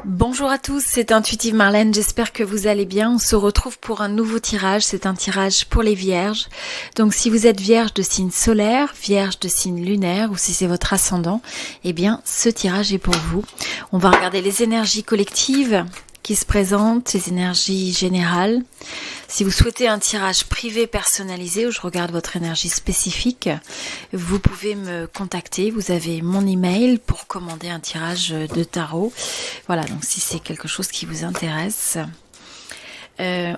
Bonjour à tous, c'est Intuitive Marlène, j'espère que vous allez bien. On se retrouve pour un nouveau tirage, c'est un tirage pour les vierges. Donc si vous êtes vierge de signe solaire, vierge de signe lunaire ou si c'est votre ascendant, eh bien ce tirage est pour vous. On va regarder les énergies collectives qui se présentent, les énergies générales. Si vous souhaitez un tirage privé personnalisé où je regarde votre énergie spécifique, vous pouvez me contacter. Vous avez mon email pour commander un tirage de tarot. Voilà, donc si c'est quelque chose qui vous intéresse.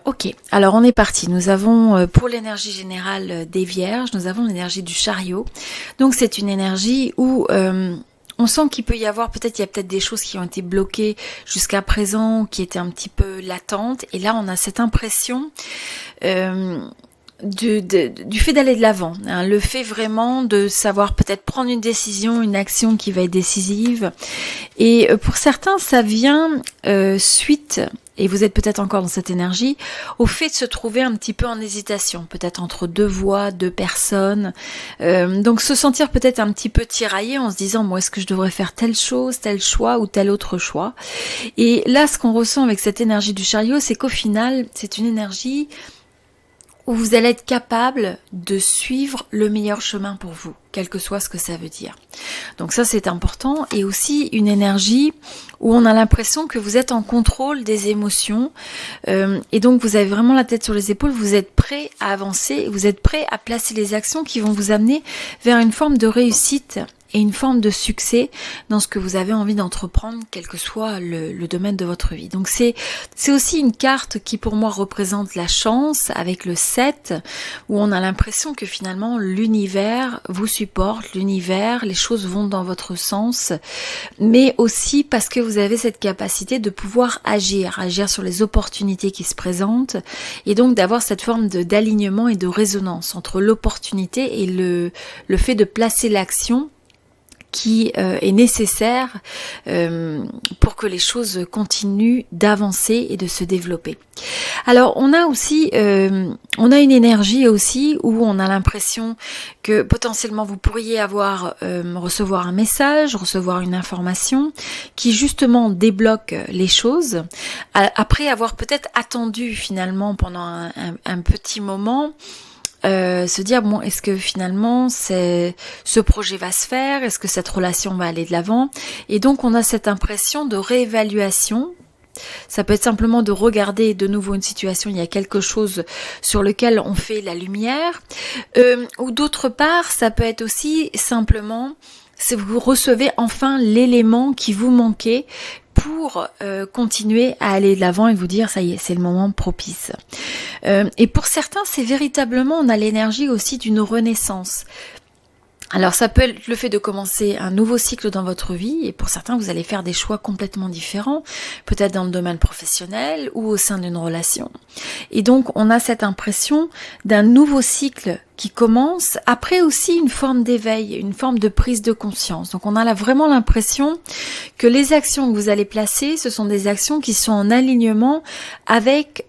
Ok, alors on est parti. Nous avons pour l'énergie générale des vierges, nous avons l'énergie du chariot. Donc c'est une énergie où on sent qu'il peut y avoir, il y a peut-être des choses qui ont été bloquées jusqu'à présent, qui étaient un petit peu latentes. Et là, on a cette impression du fait d'aller de l'avant. Hein, le fait vraiment de savoir peut-être prendre une décision, une action qui va être décisive. Et pour certains, ça vient suite... Et vous êtes peut-être encore dans cette énergie, au fait de se trouver un petit peu en hésitation, peut-être entre deux voies, deux personnes. Donc se sentir peut-être un petit peu tiraillé en se disant, moi, est-ce que je devrais faire telle chose, tel choix ou tel autre choix? Et là, ce qu'on ressent avec cette énergie du chariot, c'est qu'au final, c'est une énergie où vous allez être capable de suivre le meilleur chemin pour vous, quel que soit ce que ça veut dire. Donc ça, c'est important. Et aussi une énergie où on a l'impression que vous êtes en contrôle des émotions. Et donc, vous avez vraiment la tête sur les épaules, vous êtes prêt à avancer, vous êtes prêt à placer les actions qui vont vous amener vers une forme de réussite et une forme de succès dans ce que vous avez envie d'entreprendre, quel que soit le domaine de votre vie. Donc c'est aussi une carte qui pour moi représente la chance avec le 7, où on a l'impression que finalement l'univers vous supporte, l'univers, les choses vont dans votre sens, mais aussi parce que vous avez cette capacité de pouvoir agir sur les opportunités qui se présentent, et donc d'avoir cette forme d'alignement et de résonance entre l'opportunité et le fait de placer l'action qui est nécessaire pour que les choses continuent d'avancer et de se développer. Alors on a aussi on a une énergie aussi où on a l'impression que potentiellement vous pourriez recevoir un message, recevoir une information qui justement débloque les choses après avoir peut-être attendu finalement pendant un petit moment. Se dire bon, est-ce que finalement ce projet va se faire, est-ce que cette relation va aller de l'avant, et donc on a cette impression de réévaluation. Ça peut être simplement de regarder de nouveau une situation, il y a quelque chose sur lequel on fait la lumière, ou d'autre part ça peut être aussi simplement si vous recevez enfin l'élément qui vous manquait pour continuer à aller de l'avant et vous dire ça y est, c'est le moment propice. Et pour certains, c'est véritablement, on a l'énergie aussi d'une renaissance. Alors ça peut être le fait de commencer un nouveau cycle dans votre vie, et pour certains vous allez faire des choix complètement différents, peut-être dans le domaine professionnel ou au sein d'une relation. Et donc on a cette impression d'un nouveau cycle qui commence, après aussi une forme d'éveil, une forme de prise de conscience. Donc on a là vraiment l'impression que les actions que vous allez placer, ce sont des actions qui sont en alignement avec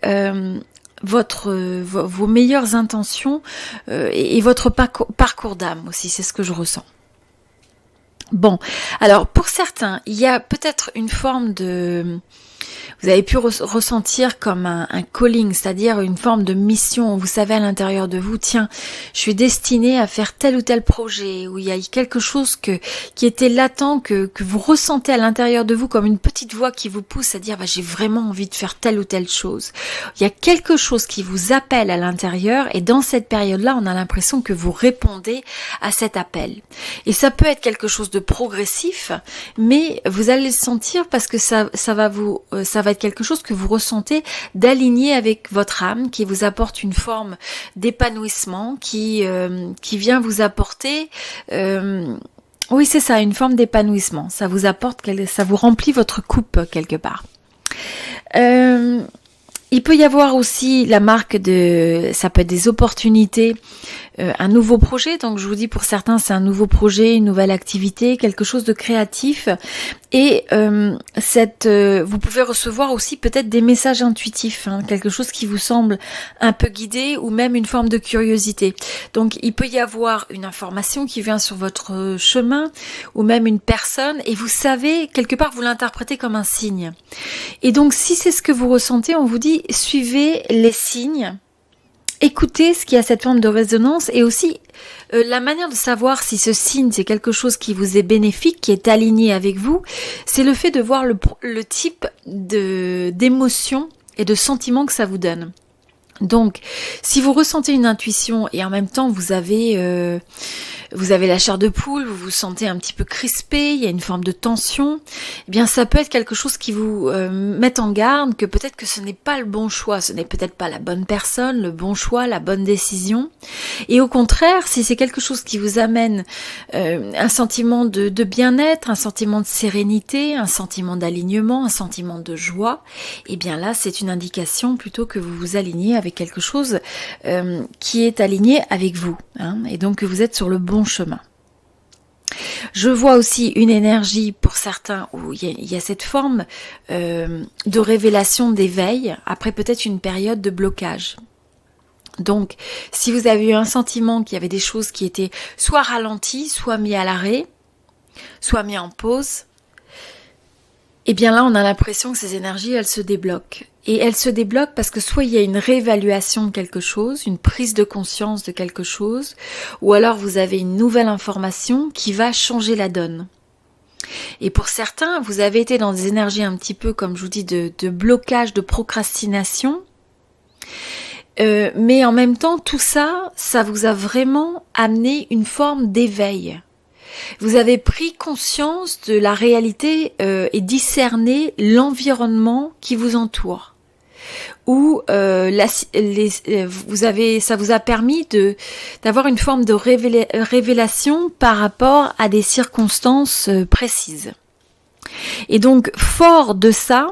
vos meilleures intentions et votre parcours d'âme aussi, c'est ce que je ressens. Bon, alors pour certains, il y a peut-être une forme de... Vous avez pu ressentir comme un calling, c'est-à-dire une forme de mission. Vous savez à l'intérieur de vous, tiens, je suis destinée à faire tel ou tel projet, où il y a quelque chose qui était latent, que vous ressentez à l'intérieur de vous comme une petite voix qui vous pousse à dire j'ai vraiment envie de faire telle ou telle chose. Il y a quelque chose qui vous appelle à l'intérieur, et dans cette période-là, on a l'impression que vous répondez à cet appel. Et ça peut être quelque chose de progressif, mais vous allez le sentir parce que ça va être quelque chose que vous ressentez d'aligné avec votre âme, qui vous apporte une forme d'épanouissement, qui vient vous apporter oui c'est ça, une forme d'épanouissement. Ça vous apporte, ça vous remplit votre coupe quelque part. Il peut y avoir aussi la marque ça peut être des opportunités, un nouveau projet. Donc je vous dis, pour certains c'est un nouveau projet, une nouvelle activité, quelque chose de créatif. Et vous pouvez recevoir aussi peut-être des messages intuitifs, hein, quelque chose qui vous semble un peu guidé ou même une forme de curiosité. Donc il peut y avoir une information qui vient sur votre chemin ou même une personne et vous savez, quelque part vous l'interprétez comme un signe. Et donc si c'est ce que vous ressentez, on vous dit suivez les signes. Écoutez ce qui a cette forme de résonance et aussi la manière de savoir si ce signe c'est quelque chose qui vous est bénéfique, qui est aligné avec vous, c'est le fait de voir le type d'émotion et de sentiment que ça vous donne. Donc, si vous ressentez une intuition et en même temps vous avez la chair de poule, vous vous sentez un petit peu crispé, il y a une forme de tension, eh bien ça peut être quelque chose qui vous met en garde que peut-être que ce n'est pas le bon choix, ce n'est peut-être pas la bonne personne, le bon choix, la bonne décision. Et au contraire, si c'est quelque chose qui vous amène un sentiment de bien-être, un sentiment de sérénité, un sentiment d'alignement, un sentiment de joie, eh bien là c'est une indication plutôt que vous vous alignez avec quelque chose qui est aligné avec vous, hein, et donc que vous êtes sur le bon chemin. Je vois aussi une énergie pour certains où il y a cette forme de révélation, d'éveil, après peut-être une période de blocage. Donc, si vous avez eu un sentiment qu'il y avait des choses qui étaient soit ralenties, soit mis à l'arrêt, soit mis en pause, et bien là, on a l'impression que ces énergies, elles se débloquent. Et elles se débloquent parce que soit il y a une réévaluation de quelque chose, une prise de conscience de quelque chose, ou alors vous avez une nouvelle information qui va changer la donne. Et pour certains, vous avez été dans des énergies un petit peu, comme je vous dis, de blocage, de procrastination. Mais en même temps, tout ça, ça vous a vraiment amené une forme d'éveil. Vous avez pris conscience de la réalité et discerné l'environnement qui vous entoure. Ou ça vous a permis d'avoir une forme de révélation par rapport à des circonstances précises. Et donc, fort de ça,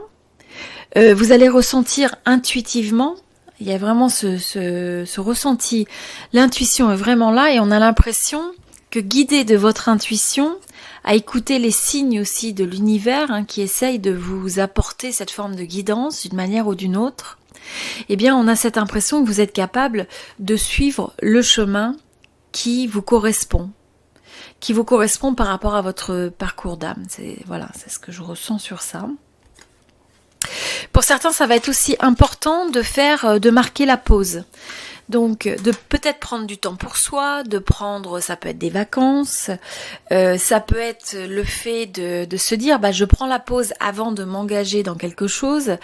vous allez ressentir intuitivement, il y a vraiment ce ressenti, l'intuition est vraiment là et on a l'impression que guidé de votre intuition, à écouter les signes aussi de l'univers hein, qui essayent de vous apporter cette forme de guidance d'une manière ou d'une autre, eh bien on a cette impression que vous êtes capable de suivre le chemin qui vous correspond par rapport à votre parcours d'âme. C'est ce que je ressens sur ça. Pour certains, ça va être aussi important de marquer la pause. Donc, de peut-être prendre du temps pour soi, ça peut être des vacances, ça peut être le fait de se dire, je prends la pause avant de m'engager dans quelque chose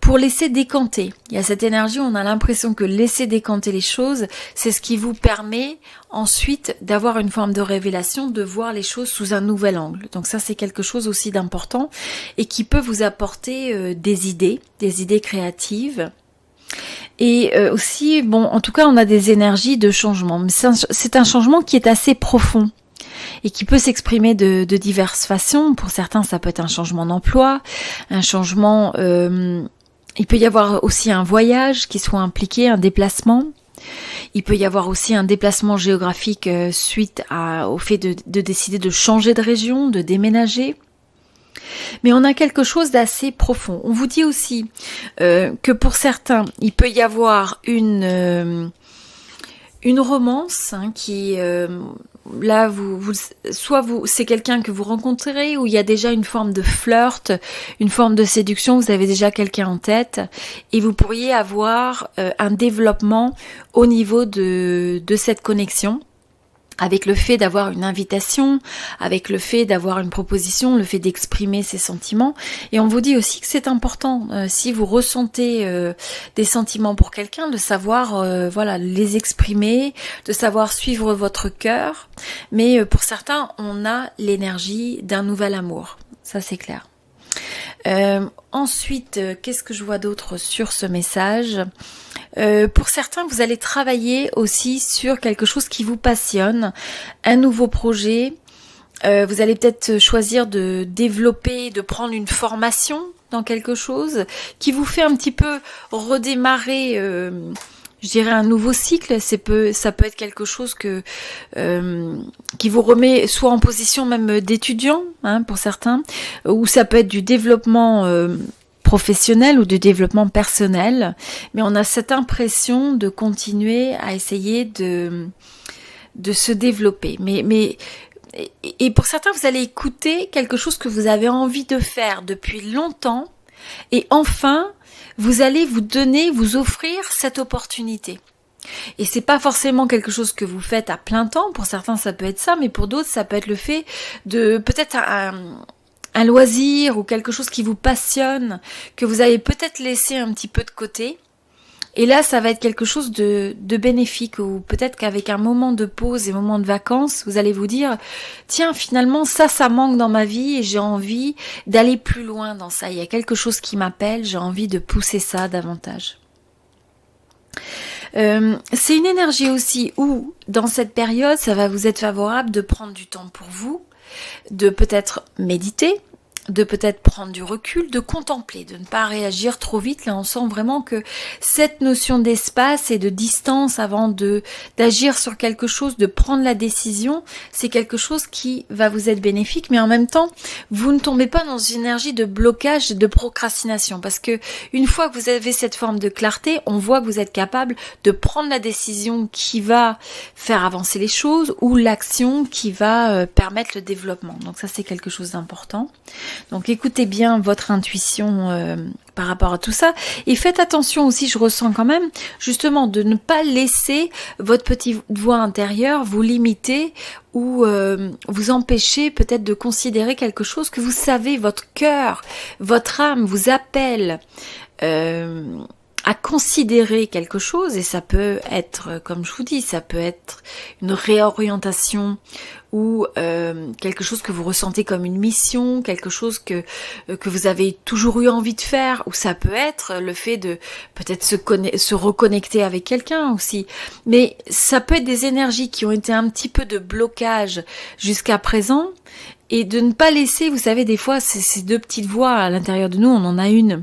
pour laisser décanter. Il y a cette énergie, on a l'impression que laisser décanter les choses, c'est ce qui vous permet ensuite d'avoir une forme de révélation, de voir les choses sous un nouvel angle. Donc ça, c'est quelque chose aussi d'important et qui peut vous apporter des idées créatives. Et aussi, en tout cas, on a des énergies de changement. Mais c'est un changement qui est assez profond et qui peut s'exprimer de diverses façons. Pour certains, ça peut être un changement d'emploi, un changement... il peut y avoir aussi un voyage qui soit impliqué, un déplacement. Il peut y avoir aussi un déplacement géographique suite au fait de décider de changer de région, de déménager. Mais on a quelque chose d'assez profond. On vous dit aussi que pour certains, il peut y avoir une romance hein, qui là c'est quelqu'un que vous rencontrez où il y a déjà une forme de flirt, une forme de séduction, vous avez déjà quelqu'un en tête et vous pourriez avoir un développement au niveau de cette connexion. Avec le fait d'avoir une invitation, avec le fait d'avoir une proposition, le fait d'exprimer ses sentiments. Et on vous dit aussi que c'est important, si vous ressentez des sentiments pour quelqu'un, de savoir les exprimer, de savoir suivre votre cœur. Mais pour certains, on a l'énergie d'un nouvel amour. Ça, c'est clair. Ensuite, qu'est-ce que je vois d'autre sur ce message ? Pour certains, vous allez travailler aussi sur quelque chose qui vous passionne, un nouveau projet. Vous allez peut-être choisir de développer, de prendre une formation dans quelque chose qui vous fait un petit peu redémarrer je dirais un nouveau cycle. Ça peut être quelque chose qui vous remet soit en position même d'étudiant, hein, pour certains, ou ça peut être du développement professionnel ou du développement personnel. Mais on a cette impression de continuer à essayer de se développer. Et pour certains, vous allez écouter quelque chose que vous avez envie de faire depuis longtemps, et enfin, vous allez vous offrir cette opportunité. Et c'est pas forcément quelque chose que vous faites à plein temps. Pour certains, ça peut être ça, mais pour d'autres, ça peut être le fait de peut-être un loisir ou quelque chose qui vous passionne, que vous avez peut-être laissé un petit peu de côté. Et là, ça va être quelque chose de bénéfique, ou peut-être qu'avec un moment de pause et un moment de vacances, vous allez vous dire, tiens, finalement, ça manque dans ma vie et j'ai envie d'aller plus loin dans ça. Il y a quelque chose qui m'appelle, j'ai envie de pousser ça davantage. C'est une énergie aussi où, dans cette période, ça va vous être favorable de prendre du temps pour vous, de peut-être méditer, de peut-être prendre du recul, de contempler, de ne pas réagir trop vite. Là, on sent vraiment que cette notion d'espace et de distance avant d'agir sur quelque chose, de prendre la décision, c'est quelque chose qui va vous être bénéfique, mais en même temps, vous ne tombez pas dans une énergie de blocage, de procrastination, parce que une fois que vous avez cette forme de clarté, on voit que vous êtes capable de prendre la décision qui va faire avancer les choses ou l'action qui va permettre le développement. Donc ça, c'est quelque chose d'important. Donc écoutez bien votre intuition par rapport à tout ça, et faites attention aussi, je ressens quand même, justement, de ne pas laisser votre petite voix intérieure vous limiter ou vous empêcher peut-être de considérer quelque chose que vous savez, votre cœur, votre âme vous appelle à considérer quelque chose, et ça peut être, comme je vous dis, ça peut être une réorientation ou quelque chose que vous ressentez comme une mission, quelque chose que vous avez toujours eu envie de faire, ou ça peut être le fait de peut-être se reconnecter avec quelqu'un aussi. Mais ça peut être des énergies qui ont été un petit peu de blocage jusqu'à présent, et de ne pas laisser, vous savez, des fois, ces deux petites voix à l'intérieur de nous, on en a une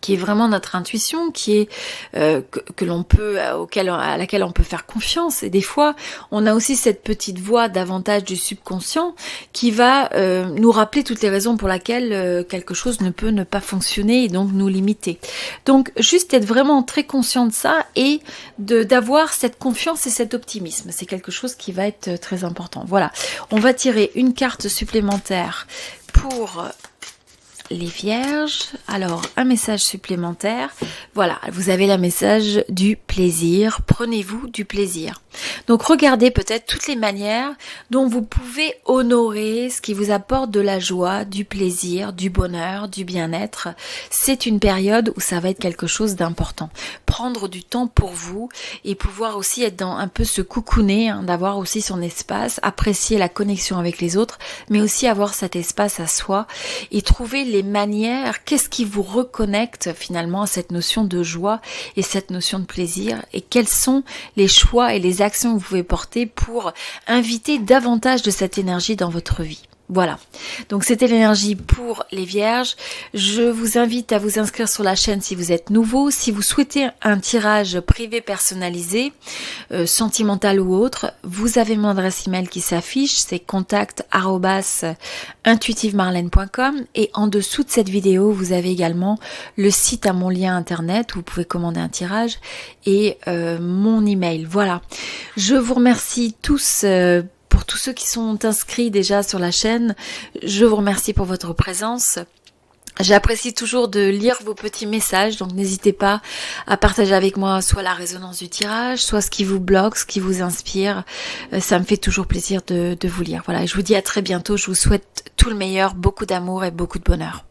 qui est vraiment notre intuition, qui est que l'on peut, à laquelle on peut faire confiance. Et des fois, on a aussi cette petite voix davantage du subconscient qui va nous rappeler toutes les raisons pour lesquelles quelque chose ne peut ne pas fonctionner et donc nous limiter. Donc, juste être vraiment très conscient de ça et d'avoir cette confiance et cet optimisme. C'est quelque chose qui va être très important. Voilà, on va tirer une carte supplémentaire pour les vierges. Alors, un message supplémentaire. Voilà, vous avez le message du plaisir. Prenez-vous du plaisir. Donc, regardez peut-être toutes les manières dont vous pouvez honorer ce qui vous apporte de la joie, du plaisir, du bonheur, du bien-être. C'est une période où ça va être quelque chose d'important. Prendre du temps pour vous et pouvoir aussi être dans un peu ce cocooner, hein, d'avoir aussi son espace, apprécier la connexion avec les autres, mais aussi avoir cet espace à soi et trouver les manières, qu'est-ce qui vous reconnecte finalement à cette notion de joie et cette notion de plaisir, et quels sont les choix et les actions que vous pouvez porter pour inviter davantage de cette énergie dans votre vie. Voilà, donc c'était l'énergie pour les vierges. Je vous invite à vous inscrire sur la chaîne si vous êtes nouveau. Si vous souhaitez un tirage privé personnalisé, sentimental ou autre, vous avez mon adresse email qui s'affiche, c'est contact@intuitivemarlène.com, et en dessous de cette vidéo, vous avez également le site à mon lien internet où vous pouvez commander un tirage et mon email. Voilà, je vous remercie tous pour tous ceux qui sont inscrits déjà sur la chaîne. Je vous remercie pour votre présence. J'apprécie toujours de lire vos petits messages, donc n'hésitez pas à partager avec moi soit la résonance du tirage, soit ce qui vous bloque, ce qui vous inspire. Ça me fait toujours plaisir de vous lire. Voilà, je vous dis à très bientôt. Je vous souhaite tout le meilleur, beaucoup d'amour et beaucoup de bonheur.